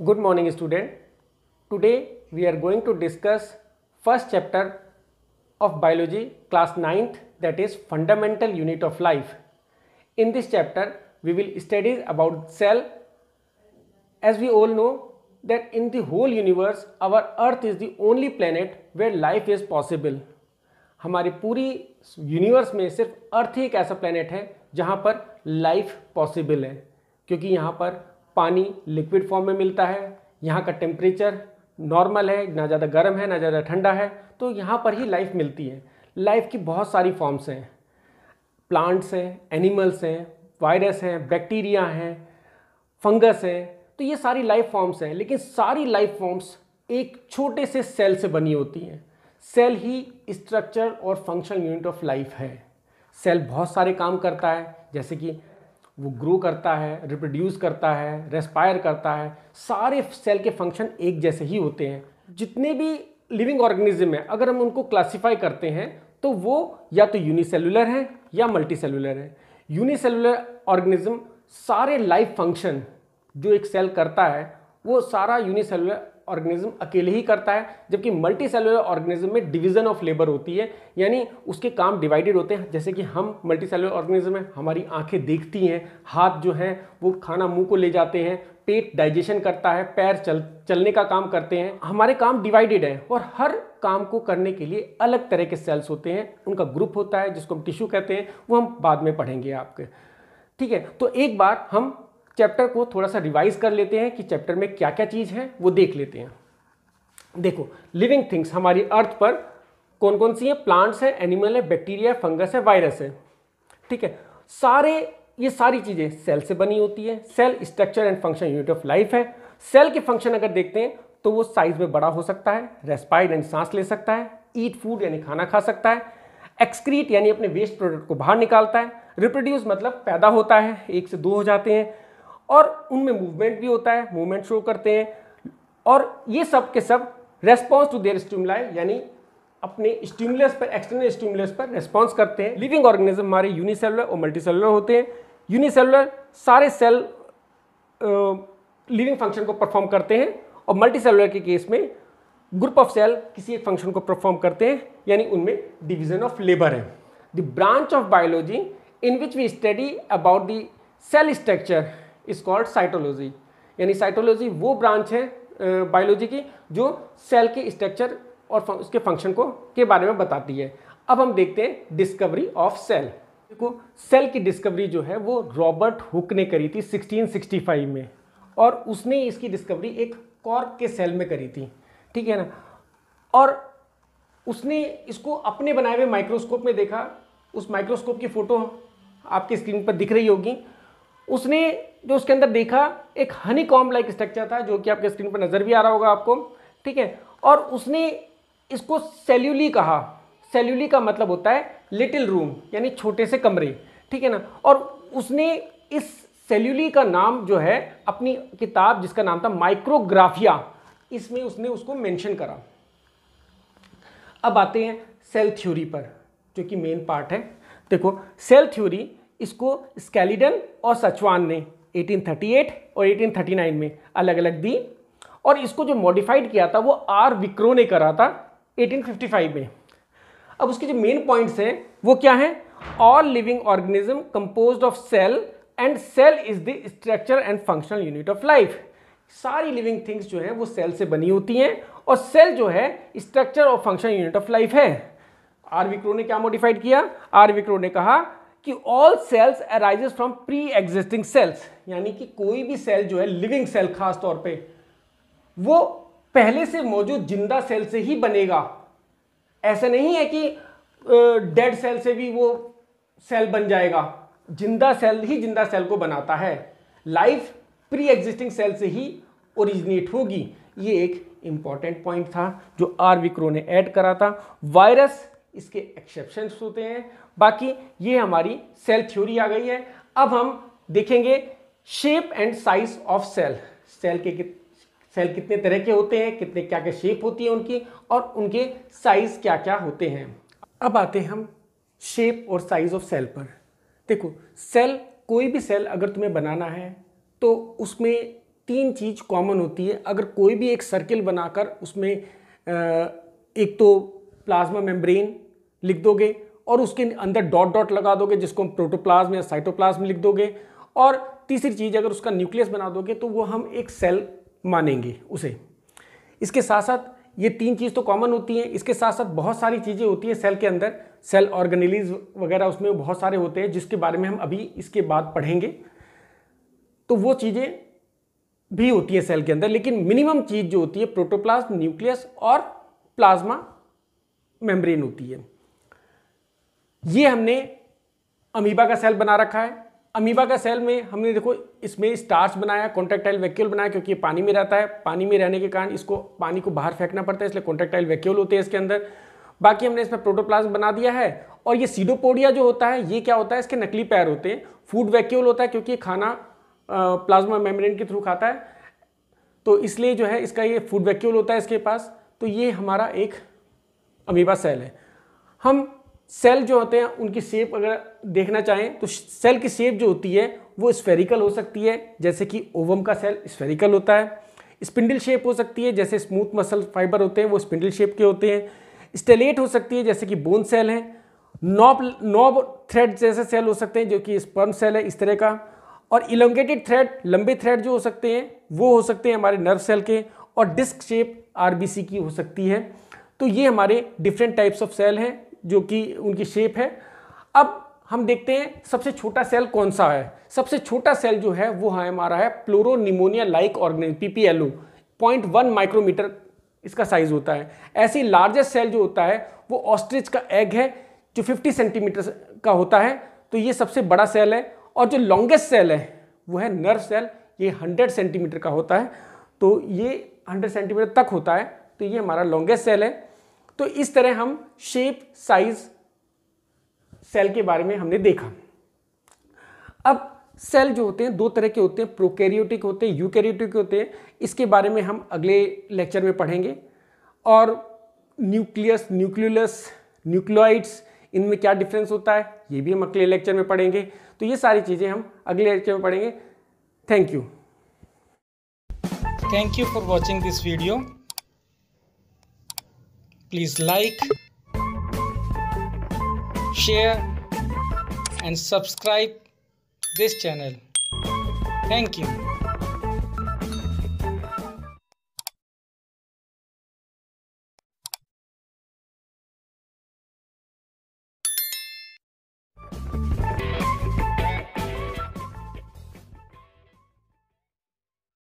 Good morning student. Today we are going to discuss first chapter of biology class 9th, that is fundamental unit of life. In this chapter we will study about cell. As we all know that in the whole universe our earth is the only planet where life is possible. हमारी पूरी universe में सिर्फ अर्थ ही एक ऐसा planet है जहाँ पर life possible है, क्योंकि यहाँ पर पानी लिक्विड फॉर्म में मिलता है, यहाँ का टेम्परेचर नॉर्मल है, ना ज़्यादा गर्म है ना ज़्यादा ठंडा है, तो यहाँ पर ही लाइफ मिलती है। लाइफ की बहुत सारी फॉर्म्स हैं, प्लांट्स हैं, एनिमल्स हैं, वायरस हैं, बैक्टीरिया हैं, फंगस हैं, तो ये सारी लाइफ फॉर्म्स हैं। लेकिन सारी लाइफ फॉर्म्स एक छोटे से सेल से बनी होती हैं। सेल ही स्ट्रक्चर और फंक्शनल यूनिट ऑफ लाइफ है। सेल बहुत सारे काम करता है, जैसे कि वो ग्रो करता है, रिप्रोड्यूस करता है, रेस्पायर करता है। सारे सेल के फंक्शन एक जैसे ही होते हैं। जितने भी लिविंग ऑर्गेनिज्म हैं, अगर हम उनको क्लासिफाई करते हैं तो वो या तो यूनिसेलुलर हैं या मल्टीसेलुलर हैं। यूनिसेलुलर ऑर्गेनिज्म सारे लाइफ फंक्शन जो एक सेल करता है वो सारा यूनिसेलुलर ऑर्गेनिज्म अकेले ही करता है, जबकि मल्टी सेलुलर ऑर्गेनिज्म में डिवीजन ऑफ लेबर होती है, यानी उसके काम डिवाइडेड होते हैं। जैसे कि हम मल्टी सेलुलर ऑर्गेनिज्म में हमारी आंखें देखती हैं, हाथ जो हैं वो खाना मुंह को ले जाते हैं, पेट डाइजेशन करता है, पैर चलने का काम करते हैं। हमारे काम डिवाइडेड है और हर काम को करने के लिए अलग तरह के सेल्स होते हैं, उनका ग्रुप होता है जिसको हम टिश्यू कहते हैं, वो हम बाद में पढ़ेंगे आपके। ठीक है, तो एक बार हम चैप्टर को थोड़ा सा रिवाइज कर लेते हैं कि चैप्टर में क्या क्या चीज़ है वो देख लेते हैं। देखो, लिविंग थिंग्स हमारी अर्थ पर कौन कौन सी है? प्लांट्स है, एनिमल है, बैक्टीरिया है, फंगस है, वायरस है। ठीक है, ये सारी चीज़ें सेल से बनी होती है। Cell structure and function unit of life है। सेल के फंक्शन अगर देखते हैं तो वो साइज में बड़ा हो सकता है, रेस्पायर यानी सांस ले सकता है, ईट फूड यानी खाना खा सकता है, एक्सक्रीट यानी अपने वेस्ट प्रोडक्ट को बाहर निकालता है, रिप्रोड्यूस मतलब पैदा होता है, एक से दो हो जाते हैं, और उनमें मूवमेंट भी होता है, मूवमेंट शो करते हैं। और ये सब के सब रेस्पॉन्स टू देयर स्टिमुलाई यानी अपने स्टिमुलस पर, एक्सटर्नल स्टिमुलस पर रेस्पॉन्स करते हैं। लिविंग ऑर्गेनिज्म हमारे यूनिसेलुलर और मल्टीसेलुलर होते हैं। यूनिसेलुलर सारे सेल लिविंग फंक्शन को परफॉर्म करते हैं, और मल्टीसेलुलर के केस में ग्रुप ऑफ सेल किसी एक फंक्शन को परफॉर्म करते हैं, यानी उनमें डिवीजन ऑफ लेबर है। The branch of biology in which we study about the cell structure is called cytology, यानी साइटोलॉजी वो ब्रांच है बायोलॉजी की जो सेल के स्ट्रक्चर और उसके फंक्शन को के बारे में बताती है। अब हम देखते हैं डिस्कवरी ऑफ सेल। देखो, सेल की डिस्कवरी जो है वो रॉबर्ट हुक ने करी थी 1665 में, और उसने इसकी डिस्कवरी एक कॉर्क के सेल में करी थी। ठीक है ना, और उसने इसको अपने बनाए हुए माइक्रोस्कोप में देखा। उस माइक्रोस्कोप की फोटो आपकी स्क्रीन पर दिख रही होगी। उसने जो उसके अंदर देखा एक हनी कॉम्ब लाइक स्ट्रक्चर था, जो कि आपके स्क्रीन पर नजर भी आ रहा होगा आपको। ठीक है, और उसने इसको सेल्यूली कहा। सेल्यूली का मतलब होता है लिटिल रूम, यानी छोटे से कमरे। ठीक है ना, और उसने इस सेल्यूली का नाम जो है अपनी किताब जिसका नाम था माइक्रोग्राफिया, इसमें उसने उसको मेंशन करा। अब आते हैं सेल थ्योरी पर, जो कि मेन पार्ट है। देखो, सेल थ्योरी इसको स्केलिडन और सचवान ने 1838 और 1839 में अलग अलग दी, और इसको जो मॉडिफाइड किया था वो आर विक्रो ने करा था 1855 में। अब उसके जो मेन पॉइंट्स हैं वो क्या हैं? All living organism composed of cell and cell is the structure and functional unit of life. सारी लिविंग थिंग्स जो हैं वो सेल से बनी होती हैं, और सेल जो है स्ट्रक्चर और फंक्शनल यूनिट ऑफ लाइफ है। आर विक्रो ने क्या मॉडिफाइड किया? आर विक्रो ने कहा कि all cells arises from pre existing cells, यानी कि कोई भी सेल जो है लिविंग सेल खास तौर पे वो पहले से मौजूद जिंदा सेल से ही बनेगा। ऐसा नहीं है कि डेड सेल से भी वो सेल बन जाएगा। जिंदा सेल ही जिंदा सेल को बनाता है। लाइफ प्री एग्जिस्टिंग सेल से ही ओरिजिनेट होगी। ये एक इंपॉर्टेंट पॉइंट था जो आर विक्रो ने ऐड करा था। वायरस इसके एक्सेप्शंस होते हैं। बाकी ये हमारी सेल थ्योरी आ गई है। अब हम देखेंगे shape and size of cell. Cell कितने तरह के होते हैं, कितने क्या क्या शेप होती है उनकी, और उनके साइज क्या क्या होते हैं। अब आते हैं हम शेप और साइज ऑफ सेल पर। देखो, सेल, कोई भी सेल अगर तुम्हें बनाना है तो उसमें तीन चीज़ कॉमन होती है। अगर कोई भी एक सर्किल बनाकर उसमें एक तो प्लाज्मा मेम्ब्रेन लिख दोगे और उसके अंदर डॉट डॉट लगा दोगे जिसको हम प्रोटोप्लाज्म या साइटोप्लाज्म लिख दोगे, और तीसरी चीज़ अगर उसका न्यूक्लियस बना दोगे तो वो हम एक सेल मानेंगे उसे। इसके साथ साथ ये तीन चीज़ तो कॉमन होती हैं, इसके साथ साथ बहुत सारी चीज़ें होती हैं सेल के अंदर, सेल ऑर्गेनेलिज वगैरह उसमें बहुत सारे होते हैं जिसके बारे में हम अभी इसके बाद पढ़ेंगे। तो वो चीज़ें भी होती है सेल के अंदर, लेकिन मिनिमम चीज़ जो होती है प्रोटोप्लाज्म, न्यूक्लियस और प्लाज्मा मेम्ब्रेन होती है। ये हमने अमीबा का सेल बना रखा है। अमीबा का सेल में हमने देखो इसमें स्टार्च बनाया, कॉन्ट्रैक्टाइल वैक्यूल बनाया, क्योंकि ये पानी में रहता है, पानी में रहने के कारण इसको पानी को बाहर फेंकना पड़ता है, इसलिए कॉन्ट्रैक्टाइल वैक्यूल होते हैं इसके अंदर। बाकी हमने इसमें प्रोटोप्लाज्म बना दिया है। और ये सीडोपोडिया जो होता है ये क्या होता है, इसके नकली पैर होते हैं। फूड वैक्यूल होता है क्योंकि ये खाना प्लाज्मा मेम्ब्रेन के थ्रू खाता है, तो इसलिए जो है इसका ये फूड वैक्यूल होता है इसके पास। तो ये हमारा एक अमीबा सेल है। हम सेल जो होते हैं उनकी शेप अगर देखना चाहें तो सेल की शेप जो होती है वो स्फेरिकल हो सकती है, जैसे कि ओवम का सेल स्फेरिकल होता है। स्पिंडल शेप हो सकती है, जैसे स्मूथ मसल फाइबर होते हैं वो स्पिंडल शेप के होते हैं। स्टेलेट हो सकती है जैसे कि बोन सेल है। नॉब थ्रेड जैसे सेल हो सकते हैं जो कि स्पर्म सेल है इस तरह का। और इलोंगेटेड थ्रेड, लंबे थ्रेड जो हो सकते हैं वो हो सकते हैं हमारे नर्व सेल के। और डिस्क शेप आरबीसी की हो सकती है। तो ये हमारे डिफरेंट टाइप्स ऑफ सेल हैं जो कि उनकी शेप है। अब हम देखते हैं सबसे छोटा सेल कौन सा है। सबसे छोटा सेल जो है वो है हमारा है pleuropneumonia like organism, PPLO. 0.1 micrometer इसका साइज होता है। ऐसे ही लार्जेस्ट सेल जो होता है वो ऑस्ट्रिच का एग है जो 50 सेंटीमीटर का होता है। तो ये सबसे बड़ा सेल है। और जो लॉन्गेस्ट सेल है वो है नर्व सेल, ये 100 सेंटीमीटर का होता है। तो ये 100 सेंटीमीटर तक होता है, तो ये हमारा लॉन्गेस्ट सेल है। तो इस तरह हम शेप, साइज सेल के बारे में हमने देखा। अब सेल जो होते हैं दो तरह के होते हैं, प्रोकैरियोटिक होते हैं, यूकैरियोटिक होते हैं। इसके बारे में हम अगले लेक्चर में पढ़ेंगे। और न्यूक्लियस, न्यूक्लियोलस, न्यूक्लियोइड्स, इनमें क्या डिफरेंस होता है ये भी हम अगले लेक्चर में पढ़ेंगे। तो ये सारी चीज़ें हम अगले लेक्चर में पढ़ेंगे। Thank you. Thank you for watching this video. Please like, share and subscribe this channel. Thank you.